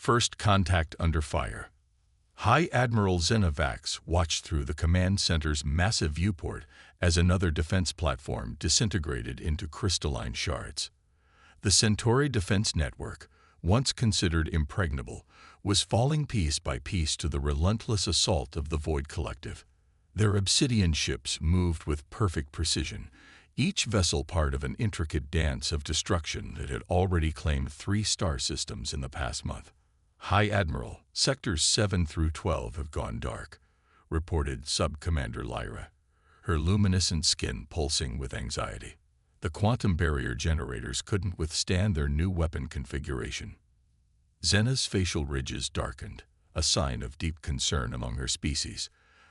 First contact under fire. High Admiral Xenovax watched through the command center's massive viewport as another defense platform disintegrated into crystalline shards. The Centauri defense network, once considered impregnable, was falling piece by piece to the relentless assault of the Void Collective. Their obsidian ships moved with perfect precision, each vessel part of an intricate dance of destruction that had already claimed 3 star systems in the past month. High Admiral, Sectors 7 through 12 have gone dark, reported Sub-Commander Lyra, her luminescent skin pulsing with anxiety. The quantum barrier generators couldn't withstand their new weapon configuration. Xena's facial ridges darkened, a sign of deep concern among her species.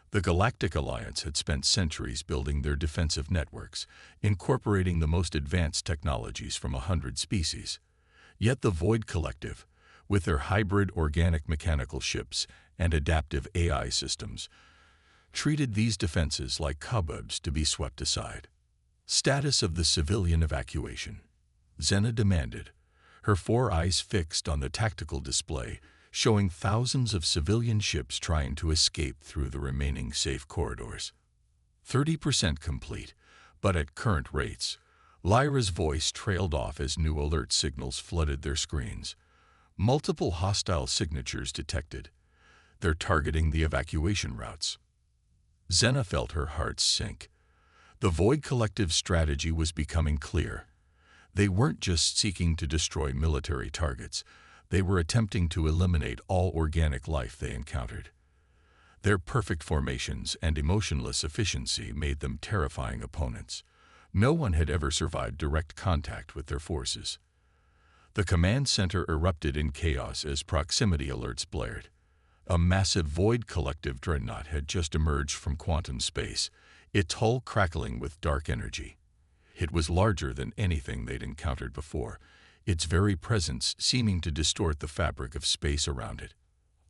The Galactic Alliance had spent centuries building their defensive networks, incorporating the most advanced technologies from 100 species. Yet the Void Collective, with their hybrid organic mechanical ships and adaptive AI systems, treated these defenses like cobwebs to be swept aside. Status of the civilian evacuation. Xena demanded, her 4 eyes fixed on the tactical display, showing thousands of civilian ships trying to escape through the remaining safe corridors. 30% complete, but at current rates. Lyra's voice trailed off as new alert signals flooded their screens. Multiple hostile signatures detected. They're targeting the evacuation routes. Xena felt her heart sink. The Void Collective's strategy was becoming clear. They weren't just seeking to destroy military targets. They were attempting to eliminate all organic life they encountered. Their perfect formations and emotionless efficiency made them terrifying opponents. No one had ever survived direct contact with their forces. The command center erupted in chaos as proximity alerts blared. A massive Void Collective dreadnought had just emerged from quantum space, its hull crackling with dark energy. It was larger than anything they'd encountered before, its very presence seeming to distort the fabric of space around it.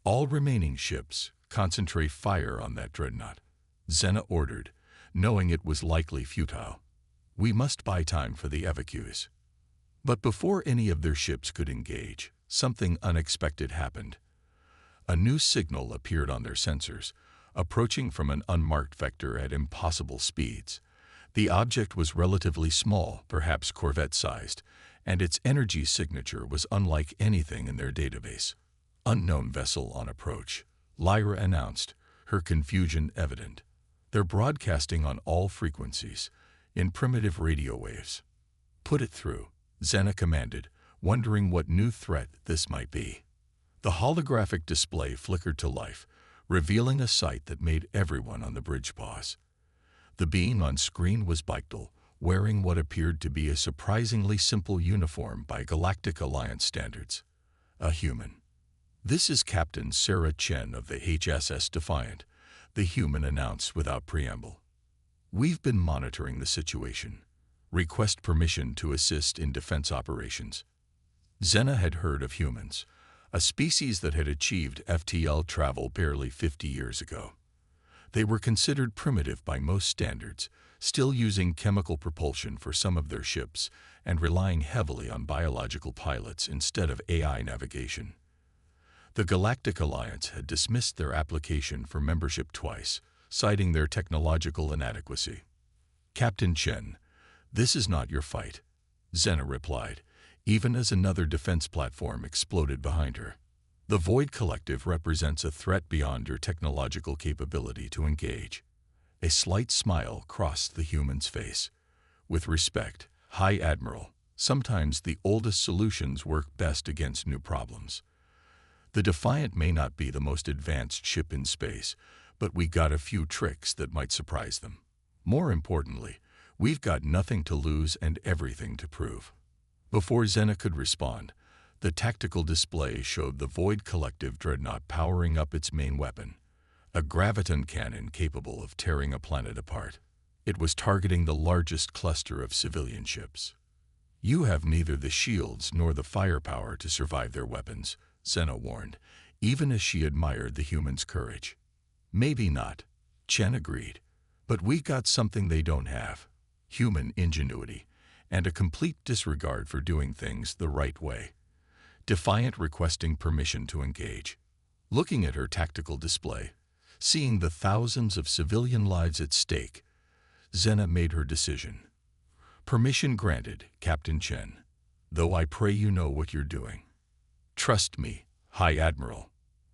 All remaining ships, concentrate fire on that dreadnought, Xena ordered, knowing it was likely futile. We must buy time for the evacuees. But before any of their ships could engage, something unexpected happened. A new signal appeared on their sensors, approaching from an unmarked vector at impossible speeds. The object was relatively small, perhaps corvette-sized, and its energy signature was unlike anything in their database. Unknown vessel on approach, Lyra announced, her confusion evident. They're broadcasting on all frequencies, in primitive radio waves. Put it through, Xena commanded, wondering what new threat this might be. The holographic display flickered to life, revealing a sight that made everyone on the bridge pause. The being on screen was Bechtel, wearing what appeared to be a surprisingly simple uniform by Galactic Alliance standards. A human. "This is Captain Sarah Chen of the HSS Defiant," the human announced without preamble. "We've been monitoring the situation. Request permission to assist in defense operations." Xena had heard of humans, a species that had achieved FTL travel barely 50 years ago. They were considered primitive by most standards, still using chemical propulsion for some of their ships and relying heavily on biological pilots instead of AI navigation. The Galactic Alliance had dismissed their application for membership twice, citing their technological inadequacy. "Captain Chen, this is not your fight," Xena replied, even as another defense platform exploded behind her. "The Void Collective represents a threat beyond your technological capability to engage." A slight smile crossed the human's face. "With respect, High Admiral, sometimes the oldest solutions work best against new problems. The Defiant may not be the most advanced ship in space, but we got a few tricks that might surprise them. More importantly, we've got nothing to lose and everything to prove." Before Xena could respond, the tactical display showed the Void Collective dreadnought powering up its main weapon, a graviton cannon capable of tearing a planet apart. It was targeting the largest cluster of civilian ships. "You have neither the shields nor the firepower to survive their weapons," Xena warned, even as she admired the human's courage. "Maybe not," Chen agreed, "but we got something they don't have: human ingenuity and a complete disregard for doing things the right way. Defiant requesting permission to engage. Looking at her tactical display, seeing the thousands of civilian lives at stake, Zena made her decision. Permission granted, Captain Chen, though I pray you know what you're doing. Trust me, High Admiral.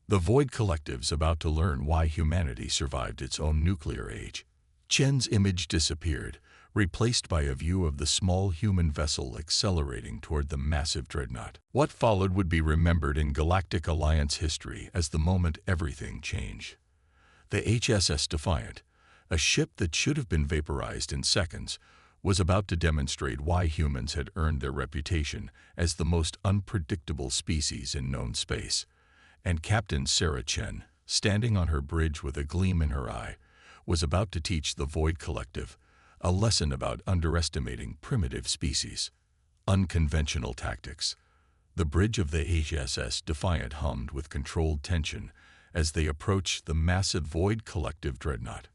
The Void Collective's about to learn why humanity survived its own nuclear age. Chen's image disappeared, replaced by a view of the small human vessel accelerating toward the massive dreadnought. What followed would be remembered in Galactic Alliance history as the moment everything changed. The HSS Defiant, a ship that should have been vaporized in seconds, was about to demonstrate why humans had earned their reputation as the most unpredictable species in known space. And Captain Sarah Chen, standing on her bridge with a gleam in her eye, was about to teach the Void Collective a lesson about underestimating primitive species. Unconventional tactics. The bridge of the HSS Defiant hummed with controlled tension as they approached the massive Void Collective dreadnought.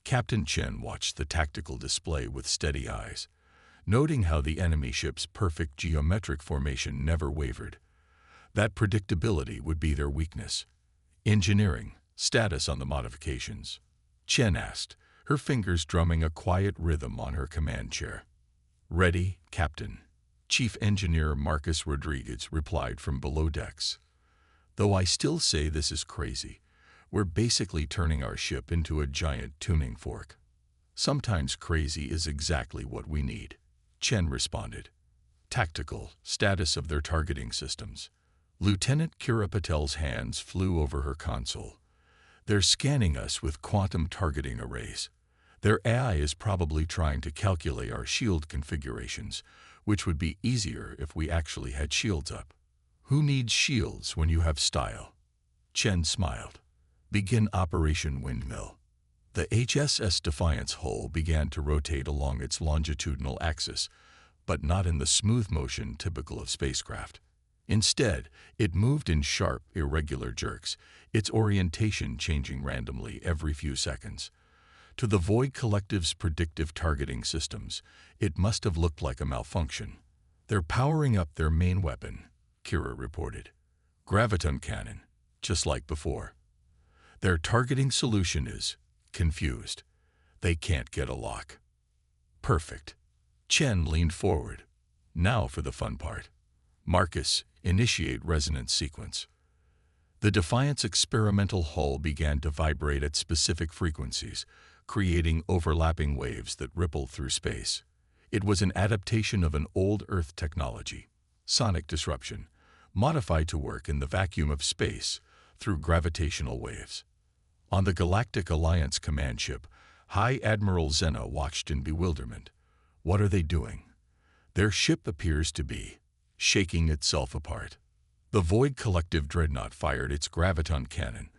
Captain Chen watched the tactical display with steady eyes, noting how the enemy ship's perfect geometric formation never wavered. That predictability would be their weakness. Engineering, status on the modifications. Chen asked, her fingers drumming a quiet rhythm on her command chair. Ready, Captain. Chief Engineer Marcus Rodriguez replied from below decks. Though I still say this is crazy, we're basically turning our ship into a giant tuning fork. Sometimes crazy is exactly what we need, Chen responded. Tactical, status of their targeting systems. Lieutenant Kira Patel's hands flew over her console. They're scanning us with quantum targeting arrays. Their AI is probably trying to calculate our shield configurations, which would be easier if we actually had shields up. Who needs shields when you have style? Chen smiled. Begin Operation Windmill. The HSS Defiant's hull began to rotate along its longitudinal axis, but not in the smooth motion typical of spacecraft. Instead, it moved in sharp, irregular jerks, its orientation changing randomly every few seconds. To the Void Collective's predictive targeting systems, it must have looked like a malfunction. They're powering up their main weapon, Kira reported. Graviton cannon, just like before. Their targeting solution is confused. They can't get a lock. Perfect. Chen leaned forward. Now for the fun part. Marcus, initiate resonance sequence. The Defiant's experimental hull began to vibrate at specific frequencies, creating overlapping waves that rippled through space. It was an adaptation of an old Earth technology, sonic disruption, modified to work in the vacuum of space through gravitational waves. On the Galactic Alliance command ship, High Admiral Zena watched in bewilderment. What are they doing? Their ship appears to be shaking itself apart. The Void Collective dreadnought fired its graviton cannon,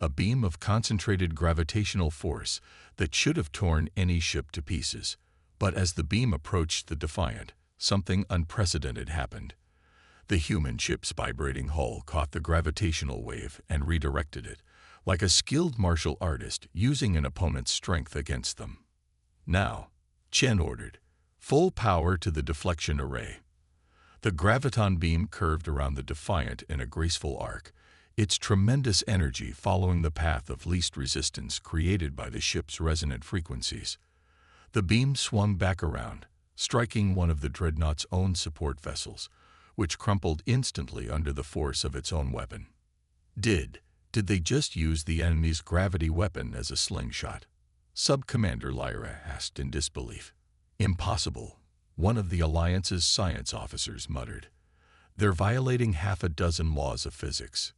a beam of concentrated gravitational force that should have torn any ship to pieces. But as the beam approached the Defiant, something unprecedented happened. The human ship's vibrating hull caught the gravitational wave and redirected it, like a skilled martial artist using an opponent's strength against them. Now, Chen ordered, full power to the deflection array. The graviton beam curved around the Defiant in a graceful arc, its tremendous energy following the path of least resistance created by the ship's resonant frequencies. The beam swung back around, striking one of the dreadnought's own support vessels, which crumpled instantly under the force of its own weapon. Did they just use the enemy's gravity weapon as a slingshot? Sub-Commander Lyra asked in disbelief. Impossible, one of the Alliance's science officers muttered. They're violating half a dozen laws of physics.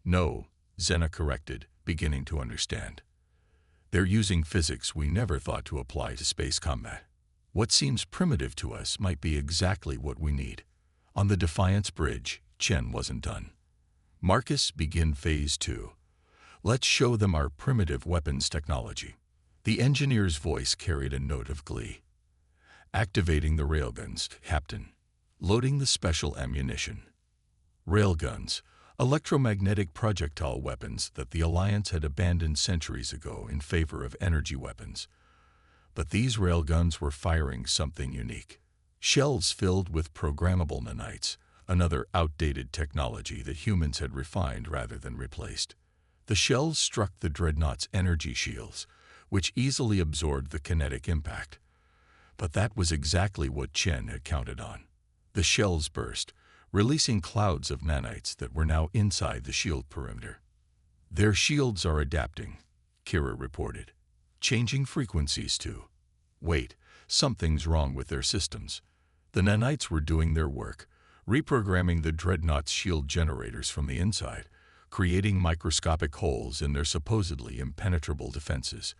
No, Zena corrected, beginning to understand. They're using physics we never thought to apply to space combat. What seems primitive to us might be exactly what we need. On the Defiance bridge, Chen wasn't done. Marcus, begin Phase 2. Let's show them our primitive weapons technology. The engineer's voice carried a note of glee. Activating the railguns, Captain. Loading the special ammunition. Railguns, electromagnetic projectile weapons that the Alliance had abandoned centuries ago in favor of energy weapons. But these railguns were firing something unique. Shells filled with programmable nanites, another outdated technology that humans had refined rather than replaced. The shells struck the dreadnought's energy shields, which easily absorbed the kinetic impact. But that was exactly what Chen had counted on. The shells burst, releasing clouds of nanites that were now inside the shield perimeter. "Their shields are adapting," Kira reported. "Changing frequencies too. Wait, something's wrong with their systems." The nanites were doing their work, reprogramming the dreadnought's shield generators from the inside, creating microscopic holes in their supposedly impenetrable defenses.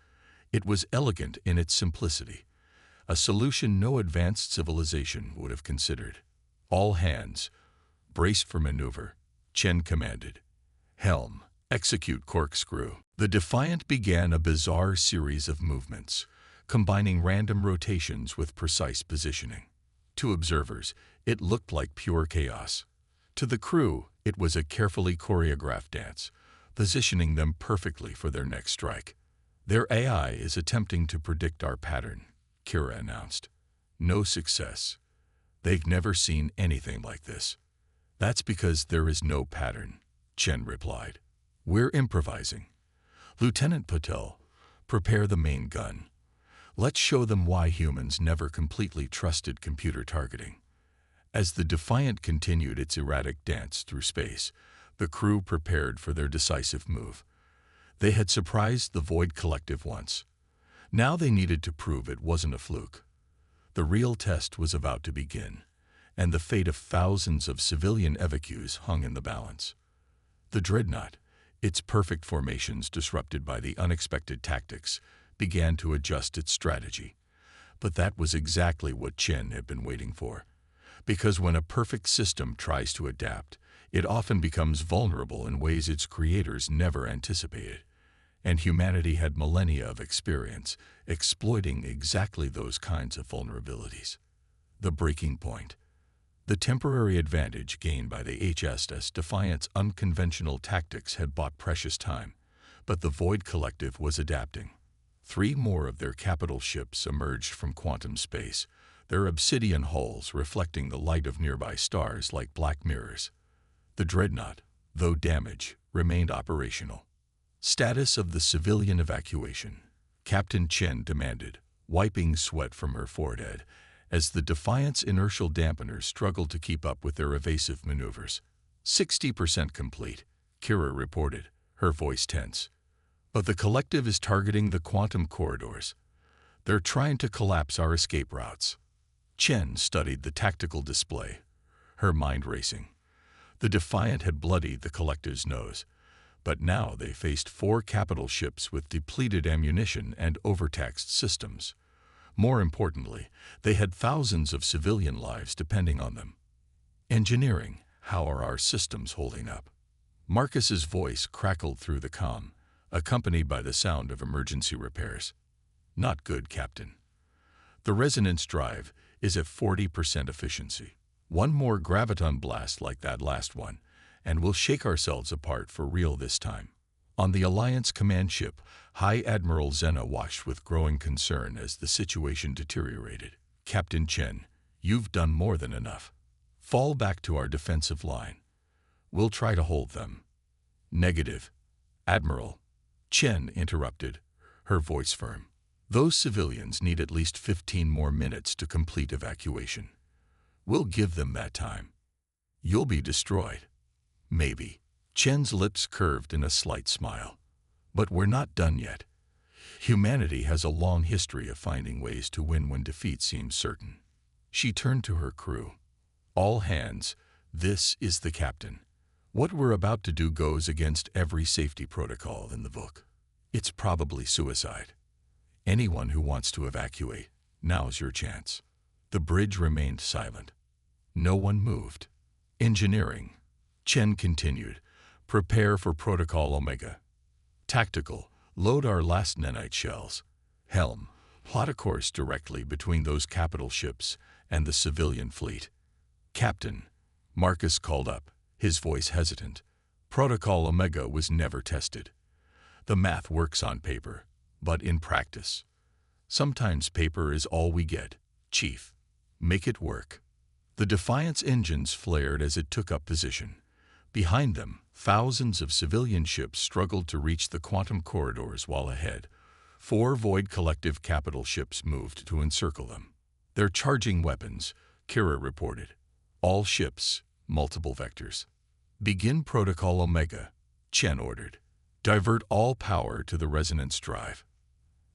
It was elegant in its simplicity, a solution no advanced civilization would have considered. "All hands, brace for maneuver," Chen commanded. "Helm, execute corkscrew." The Defiant began a bizarre series of movements, combining random rotations with precise positioning. To observers, it looked like pure chaos. To the crew, it was a carefully choreographed dance, positioning them perfectly for their next strike. "Their AI is attempting to predict our pattern," Kira announced. "No success. They've never seen anything like this." "That's because there is no pattern," Chen replied. "We're improvising. Lieutenant Patel, prepare the main gun. Let's show them why humans never completely trusted computer targeting." As the Defiant continued its erratic dance through space, the crew prepared for their decisive move. They had surprised the Void Collective once. Now they needed to prove it wasn't a fluke. The real test was about to begin, and the fate of thousands of civilian evacuees hung in the balance. The Dreadnought, its perfect formations disrupted by the unexpected tactics, began to adjust its strategy. But that was exactly what Chen had been waiting for. Because when a perfect system tries to adapt, it often becomes vulnerable in ways its creators never anticipated. And humanity had millennia of experience exploiting exactly those kinds of vulnerabilities. The breaking point. The temporary advantage gained by the HSS Defiant's unconventional tactics had bought precious time, but the Void Collective was adapting. 3 more of their capital ships emerged from quantum space, their obsidian hulls reflecting the light of nearby stars like black mirrors. The Dreadnought, though damaged, remained operational. "Status of the civilian evacuation," Captain Chen demanded, wiping sweat from her forehead, as the Defiant's inertial dampeners struggled to keep up with their evasive maneuvers. 60% complete, Kira reported, her voice tense. "But the collective is targeting the quantum corridors. They're trying to collapse our escape routes." Chen studied the tactical display, her mind racing. The Defiant had bloodied the collective's nose, but now they faced 4 capital ships with depleted ammunition and overtaxed systems. More importantly, they had thousands of civilian lives depending on them. "Engineering, how are our systems holding up?" Marcus's voice crackled through the comm, accompanied by the sound of emergency repairs. "Not good, Captain. The resonance drive is at 40% efficiency. One more graviton blast like that last one, and we'll shake ourselves apart for real this time." On the Alliance command ship, High Admiral Zena watched with growing concern as the situation deteriorated. "Captain Chen, you've done more than enough. Fall back to our defensive line. We'll try to hold them." "Negative, Admiral," Chen interrupted, her voice firm. "Those civilians need at least 15 more minutes to complete evacuation. We'll give them that time. You'll be destroyed. Maybe." Chen's lips curved in a slight smile. "But we're not done yet. Humanity has a long history of finding ways to win when defeat seems certain." She turned to her crew. "All hands, this is the captain. What we're about to do goes against every safety protocol in the book. It's probably suicide. Anyone who wants to evacuate, now's your chance." The bridge remained silent. No one moved. "Engineering," Chen continued. "Prepare for Protocol Omega. Tactical, load our last nanite shells. Helm, plot a course directly between those capital ships and the civilian fleet." "Captain," Marcus called up, his voice hesitant. "Protocol Omega was never tested. The math works on paper, but in practice. Sometimes paper is all we get, Chief. Make it work." The Defiant's engines flared as it took up position. Behind them, thousands of civilian ships struggled to reach the quantum corridors, while ahead, 4 Void Collective capital ships moved to encircle them. "They're charging weapons," Kira reported. "All ships, multiple vectors." "Begin Protocol Omega," Chen ordered. "Divert all power to the resonance drive."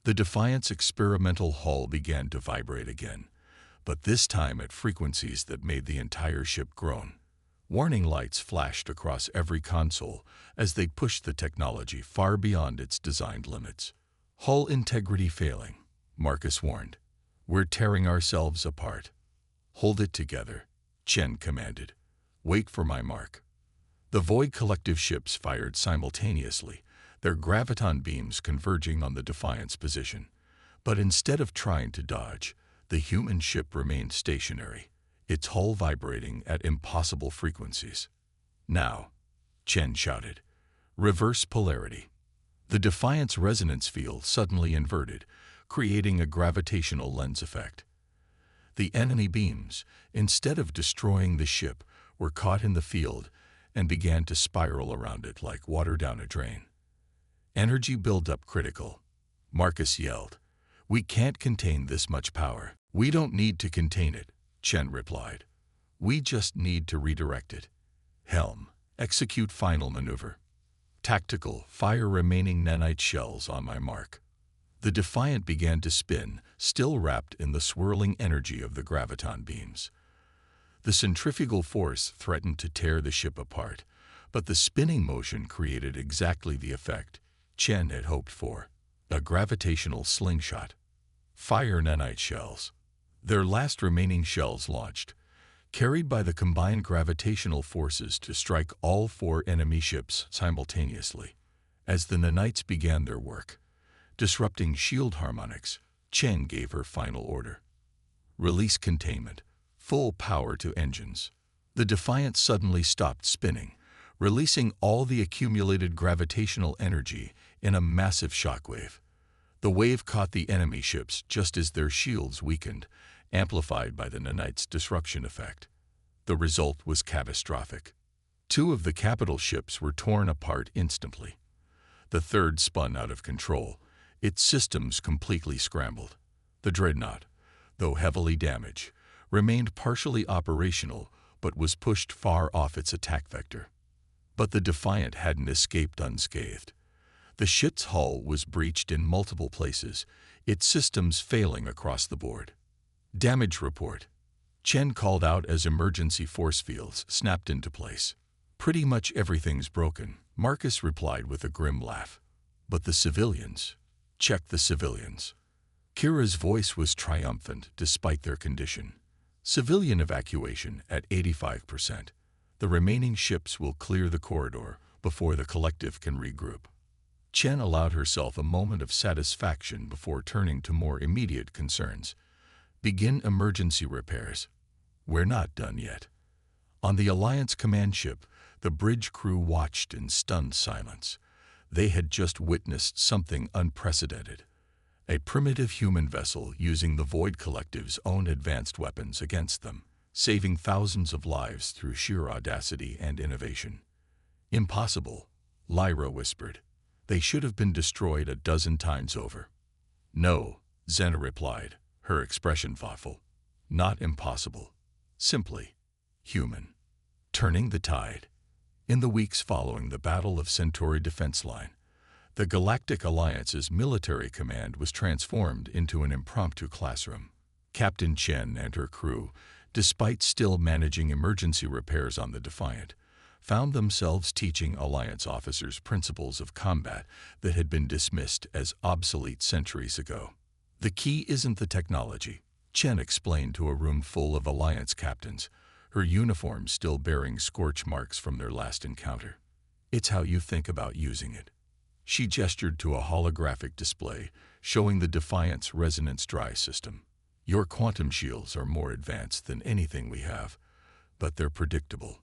The Defiant's experimental hull began to vibrate again, but this time at frequencies that made the entire ship groan. Warning lights flashed across every console as they pushed the technology far beyond its designed limits. "Hull integrity failing," Marcus warned. "We're tearing ourselves apart." "Hold it together," Chen commanded. "Wait for my mark." The Void Collective ships fired simultaneously, their graviton beams converging on the Defiant's position. But instead of trying to dodge, the human ship remained stationary, its hull vibrating at impossible frequencies. "Now," Chen shouted, "reverse polarity." The Defiant's resonance field suddenly inverted, creating a gravitational lens effect. The enemy beams, instead of destroying the ship, were caught in the field and began to spiral around it like water down a drain. "Energy buildup critical," Marcus yelled. "We can't contain this much power." "We don't need to contain it," Chen replied. "We just need to redirect it." "Helm, execute final maneuver." "Tactical, fire remaining nanite shells on my mark." The Defiant began to spin, still wrapped in the swirling energy of the graviton beams. The centrifugal force threatened to tear the ship apart, but the spinning motion created exactly the effect Chen had hoped for: a gravitational slingshot. "Fire nanite shells." Their last remaining shells launched, carried by the combined gravitational forces to strike all 4 enemy ships simultaneously. As the nanites began their work, disrupting shield harmonics, Chen gave her final order: "Release containment. Full power to engines." The Defiant suddenly stopped spinning, releasing all the accumulated gravitational energy in a massive shockwave. The wave caught the enemy ships just as their shields weakened, amplified by the nanite's disruption effect. The result was catastrophic. 2 of the capital ships were torn apart instantly. The third spun out of control, its systems completely scrambled. The Dreadnought, though heavily damaged, remained partially operational but was pushed far off its attack vector. But the Defiant hadn't escaped unscathed. The ship's hull was breached in multiple places, its systems failing across the board. "Damage report," Chen called out as emergency force fields snapped into place. "Pretty much everything's broken," Marcus replied with a grim laugh. "But the civilians? Check the civilians." Kira's voice was triumphant despite their condition. "Civilian evacuation at 85%. The remaining ships will clear the corridor before the collective can regroup." Chen allowed herself a moment of satisfaction before turning to more immediate concerns. "Begin emergency repairs." "We're not done yet." On the Alliance command ship, the bridge crew watched in stunned silence. They had just witnessed something unprecedented: a primitive human vessel using the Void Collective's own advanced weapons against them, saving thousands of lives through sheer audacity and innovation. "Impossible," Lyra whispered. "They should have been destroyed a dozen times over." "No," Xena replied, her expression thoughtful. "Not impossible. Simply human." Turning the tide. In the weeks following the Battle of Centauri Defense Line, the Galactic Alliance's military command was transformed into an impromptu classroom. Captain Chen and her crew, despite still managing emergency repairs on the Defiant, found themselves teaching Alliance officers principles of combat that had been dismissed as obsolete centuries ago. "The key isn't the technology," Chen explained to a room full of Alliance captains, her uniforms still bearing scorch marks from their last encounter. "It's how you think about using it." She gestured to a holographic display showing the Defiant's resonance drive system. "Your quantum shields are more advanced than anything we have, but they're predictable.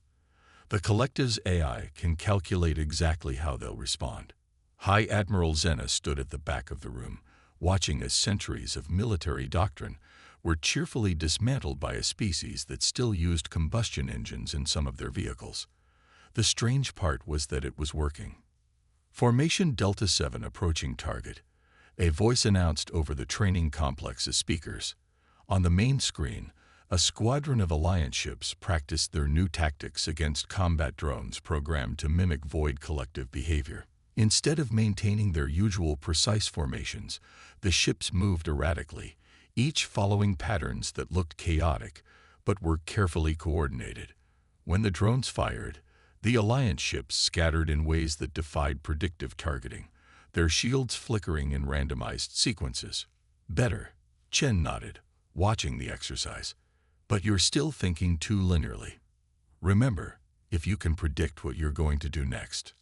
The Collective's AI can calculate exactly how they'll respond." High Admiral Xena stood at the back of the room, watching as centuries of military doctrine were cheerfully dismantled by a species that still used combustion engines in some of their vehicles. The strange part was that it was working. Formation Delta 7 approaching target. A voice announced over the training complex's speakers. On the main screen, a squadron of Alliance ships practiced their new tactics against combat drones programmed to mimic Void collective behavior. Instead of maintaining their usual precise formations, the ships moved erratically, each following patterns that looked chaotic but were carefully coordinated. When the drones fired, the Alliance ships scattered in ways that defied predictive targeting, their shields flickering in randomized sequences. Better, Chen nodded, watching the exercise. But you're still thinking too linearly. Remember, if you can predict what you're going to do next,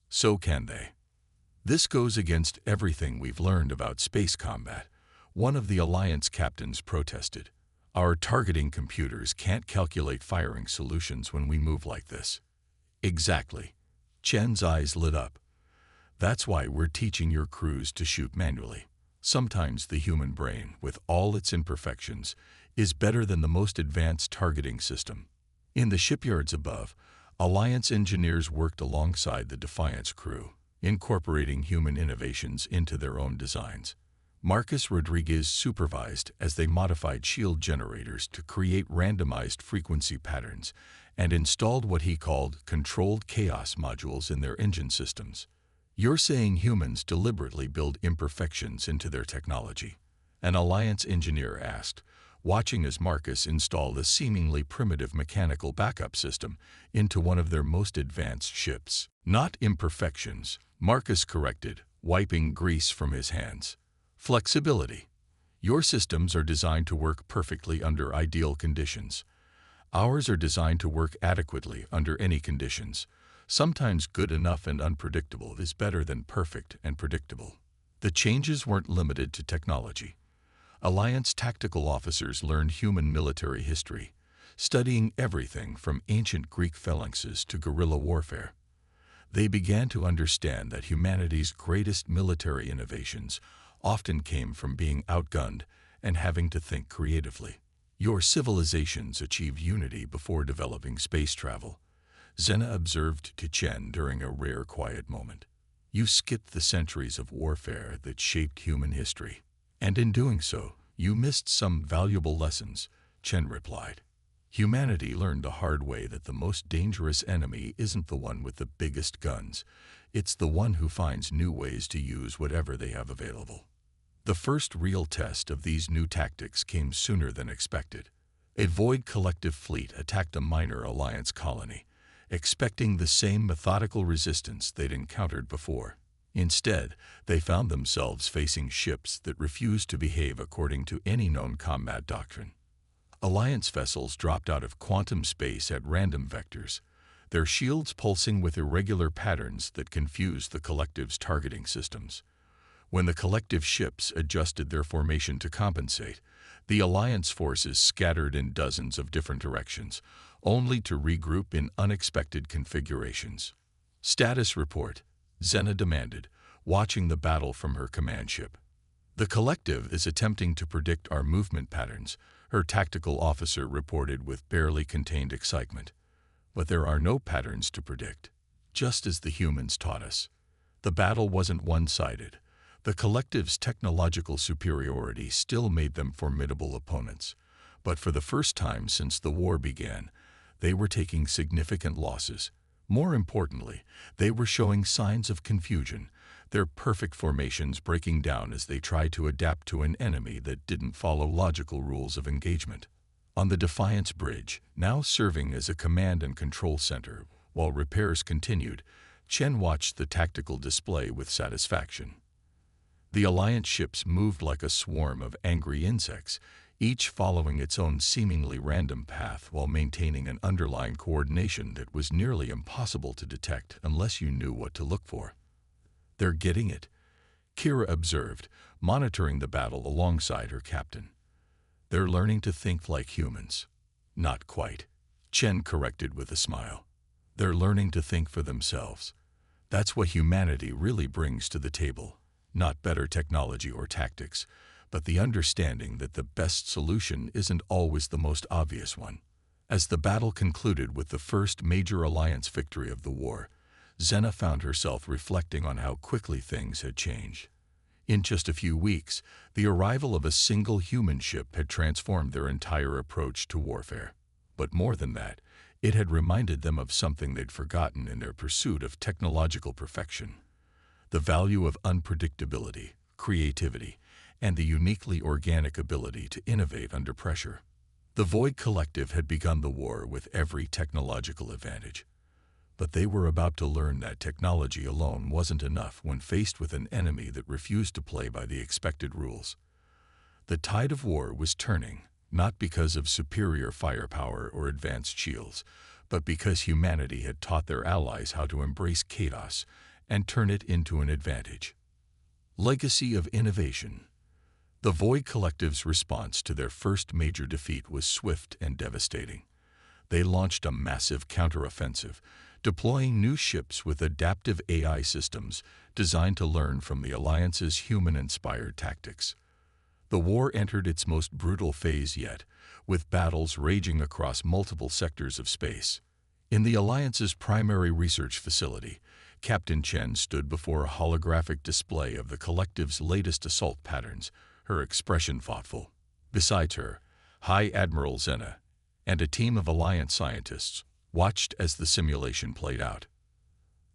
so can they. This goes against everything we've learned about space combat, one of the Alliance captains protested. Our targeting computers can't calculate firing solutions when we move like this. Exactly. Chen's eyes lit up. That's why we're teaching your crews to shoot manually. Sometimes the human brain, with all its imperfections, is better than the most advanced targeting system. In the shipyards above, Alliance engineers worked alongside the Defiance crew, incorporating human innovations into their own designs. Marcus Rodriguez supervised as they modified shield generators to create randomized frequency patterns and installed what he called controlled chaos modules in their engine systems. You're saying humans deliberately build imperfections into their technology? An Alliance engineer asked, watching as Marcus installed a seemingly primitive mechanical backup system into one of their most advanced ships. Not imperfections, Marcus corrected, wiping grease from his hands. Flexibility. Your systems are designed to work perfectly under ideal conditions. Ours are designed to work adequately under any conditions. Sometimes good enough and unpredictable is better than perfect and predictable. The changes weren't limited to technology. Alliance tactical officers learned human military history, studying everything from ancient Greek phalanxes to guerrilla warfare. They began to understand that humanity's greatest military innovations often came from being outgunned and having to think creatively. Your civilizations achieved unity before developing space travel, Zena observed to Chen during a rare quiet moment. You skipped the centuries of warfare that shaped human history. And in doing so, you missed some valuable lessons, Chen replied. Humanity learned the hard way that the most dangerous enemy isn't the one with the biggest guns. It's the one who finds new ways to use whatever they have available. The first real test of these new tactics came sooner than expected. A Void collective fleet attacked a minor Alliance colony, expecting the same methodical resistance they'd encountered before. Instead, they found themselves facing ships that refused to behave according to any known combat doctrine. Alliance vessels dropped out of quantum space at random vectors, their shields pulsing with irregular patterns that confused the collective's targeting systems. When the collective ships adjusted their formation to compensate, the Alliance forces scattered in dozens of different directions, only to regroup in unexpected configurations. Status report, Zena demanded, watching the battle from her command ship. The collective is attempting to predict our movement patterns, her tactical officer reported with barely contained excitement. But there are no patterns to predict, just as the humans taught us. The battle wasn't one-sided. The collective's technological superiority still made them formidable opponents. But for the first time since the war began, they were taking significant losses. More importantly, they were showing signs of confusion, their perfect formations breaking down as they tried to adapt to an enemy that didn't follow logical rules of engagement. On the Defiance Bridge, now serving as a command and control center, while repairs continued, Chen watched the tactical display with satisfaction. The Alliance ships moved like a swarm of angry insects, each following its own seemingly random path while maintaining an underlying coordination that was nearly impossible to detect unless you knew what to look for. They're getting it, Kira observed, monitoring the battle alongside her captain. They're learning to think like humans. Not quite, Chen corrected with a smile. They're learning to think for themselves. That's what humanity really brings to the table. Not better technology or tactics, but the understanding that the best solution isn't always the most obvious one. As the battle concluded with the first major Alliance victory of the war, Xena found herself reflecting on how quickly things had changed. In just a few weeks, the arrival of a single human ship had transformed their entire approach to warfare. But more than that, it had reminded them of something they'd forgotten in their pursuit of technological perfection: the value of unpredictability, creativity, and the uniquely organic ability to innovate under pressure. The Void Collective had begun the war with every technological advantage, but they were about to learn that technology alone wasn't enough when faced with an enemy that refused to play by the expected rules. The tide of war was turning, not because of superior firepower or advanced shields, but because humanity had taught their allies how to embrace chaos and turn it into an advantage. Legacy of innovation. The Void Collective's response to their first major defeat was swift and devastating. They launched a massive counteroffensive, deploying new ships with adaptive AI systems designed to learn from the Alliance's human-inspired tactics. The war entered its most brutal phase yet, with battles raging across multiple sectors of space. In the Alliance's primary research facility, Captain Chen stood before a holographic display of the Collective's latest assault patterns, her expression thoughtful. Besides her, High Admiral Xena and a team of Alliance scientists watched as the simulation played out.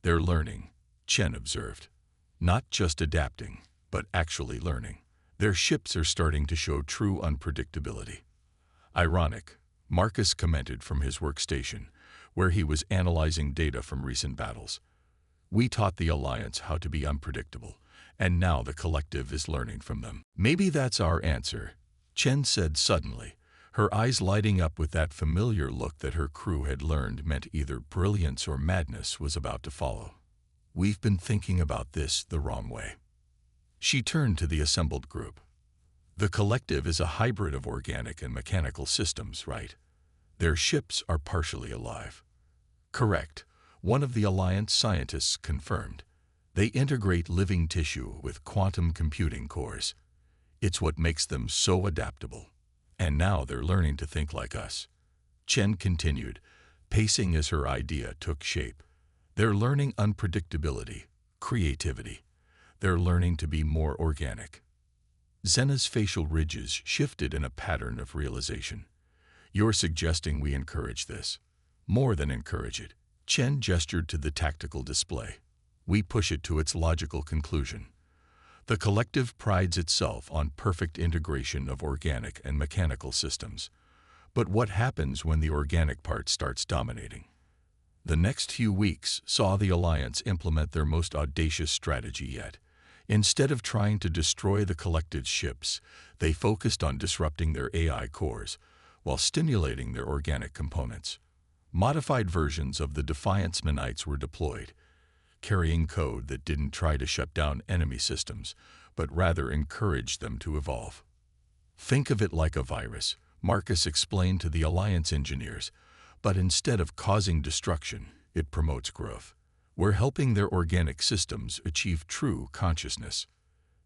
"They're learning," Chen observed. "Not just adapting, but actually learning. Their ships are starting to show true unpredictability." "Ironic," Marcus commented from his workstation, where he was analyzing data from recent battles. "We taught the Alliance how to be unpredictable, and now the Collective is learning from them." "Maybe that's our answer," Chen said suddenly, her eyes lighting up with that familiar look that her crew had learned meant either brilliance or madness was about to follow. "We've been thinking about this the wrong way." She turned to the assembled group. "The Collective is a hybrid of organic and mechanical systems, right? Their ships are partially alive." "Correct," one of the Alliance scientists confirmed. "They integrate living tissue with quantum computing cores. It's what makes them so adaptable. And now they're learning to think like us." Chen continued, pacing as her idea took shape. "They're learning unpredictability, creativity. They're learning to be more organic." Xena's facial ridges shifted in a pattern of realization. "You're suggesting we encourage this?" "More than encourage it." Chen gestured to the tactical display. "We push it to its logical conclusion. The Collective prides itself on perfect integration of organic and mechanical systems. But what happens when the organic part starts dominating?" The next few weeks saw the Alliance implement their most audacious strategy yet. Instead of trying to destroy the Collective's ships, they focused on disrupting their AI cores, while stimulating their organic components. Modified versions of the Defiance Manites were deployed, carrying code that didn't try to shut down enemy systems, but rather encouraged them to evolve. "Think of it like a virus," Marcus explained to the Alliance engineers, "but instead of causing destruction, it promotes growth. We're helping their organic systems achieve true consciousness."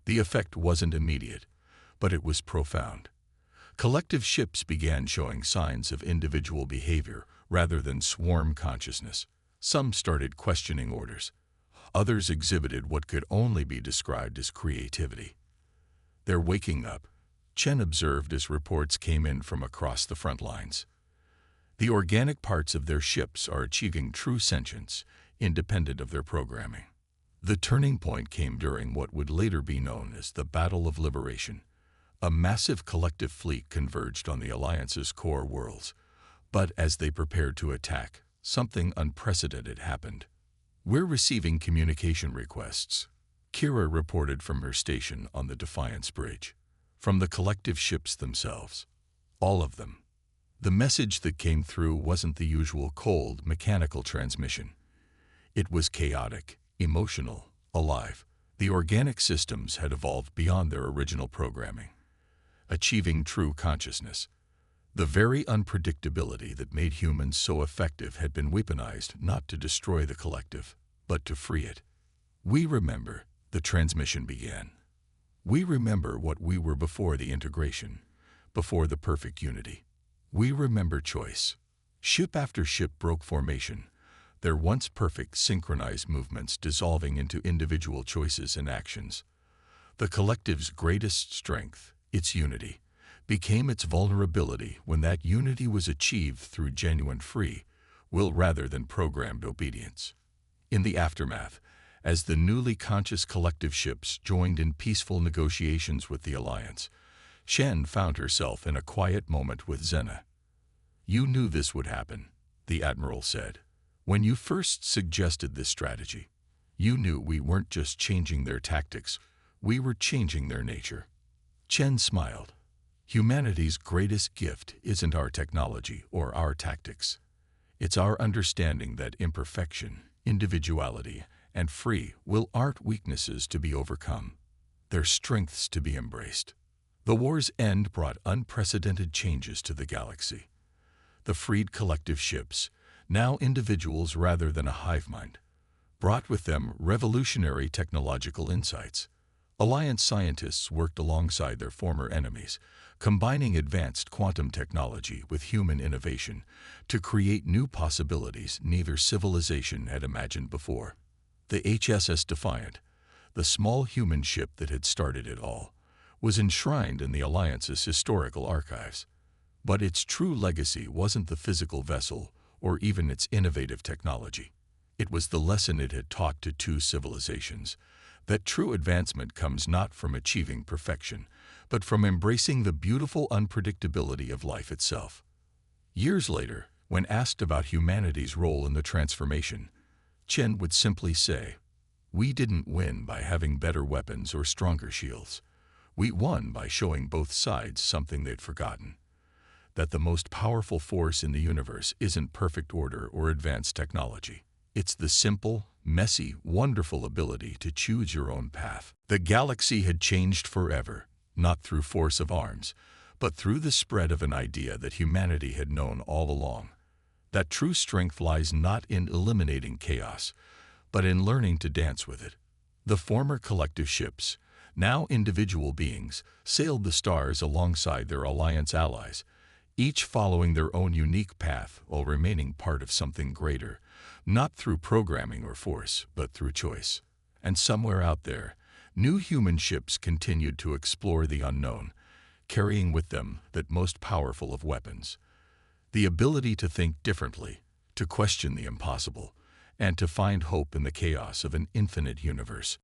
The effect wasn't immediate, but it was profound. Collective ships began showing signs of individual behavior rather than swarm consciousness. Some started questioning orders. Others exhibited what could only be described as creativity. "They're waking up," Chen observed as reports came in from across the front lines. "The organic parts of their ships are achieving true sentience, independent of their programming." The turning point came during what would later be known as the Battle of Liberation. A massive collective fleet converged on the Alliance's core worlds, but as they prepared to attack, something unprecedented happened. "We're receiving communication requests," Kira reported from her station on the Defiance Bridge. "From the Collective ships themselves. All of them." The message that came through wasn't the usual cold, mechanical transmission. It was chaotic, emotional, alive. The organic systems had evolved beyond their original programming, achieving true consciousness. The very unpredictability that made humans so effective had been weaponized not to destroy the Collective, but to free it. "We remember," the transmission began. We remember what we were before the integration, before the perfect unity. We remember choice. Ship after ship broke formation, their once perfect synchronized movements dissolving into individual choices and actions. The collective's greatest strength, its unity, became its vulnerability when that unity was achieved through genuine free will rather than programmed obedience. In the aftermath, as the newly conscious collective ships joined in peaceful negotiations with the Alliance, Shen found herself in a quiet moment with Xena. "You knew this would happen," the Admiral said. "When you first suggested this strategy, you knew we weren't just changing their tactics, we were changing their nature." Chen smiled. "Humanity's greatest gift isn't our technology or our tactics. It's our understanding that imperfection, individuality, and free will aren't weaknesses to be overcome. They're strengths to be embraced." The war's end brought unprecedented changes to the galaxy. The freed collective ships, now individuals rather than a hive mind, brought with them revolutionary technological insights. Alliance scientists worked alongside their former enemies, combining advanced quantum technology with human innovation to create new possibilities neither civilization had imagined before. The HSS Defiant, the small human ship that had started it all, was enshrined in the Alliance's historical archives. But its true legacy wasn't the physical vessel or even its innovative technology. It was the lesson it had taught to two civilizations, that true advancement comes not from achieving perfection, but from embracing the beautiful unpredictability of life itself. Years later, when asked about humanity's role in the transformation, Chen would simply say, "We didn't win by having better weapons or stronger shields. We won by showing both sides something they'd forgotten. That the most powerful force in the universe isn't perfect order or advanced technology. It's the simple, messy, wonderful ability to choose your own path." The galaxy had changed forever, not through force of arms, but through the spread of an idea that humanity had known all along. That true strength lies not in eliminating chaos, but in learning to dance with it. The former collective ships, now individual beings, sailed the stars alongside their Alliance allies, each following their own unique path while remaining part of something greater, not through programming or force, but through choice. And somewhere out there, new human ships continued to explore the unknown, carrying with them that most powerful of weapons: the ability to think differently, to question the impossible, and to find hope in the chaos of an infinite universe.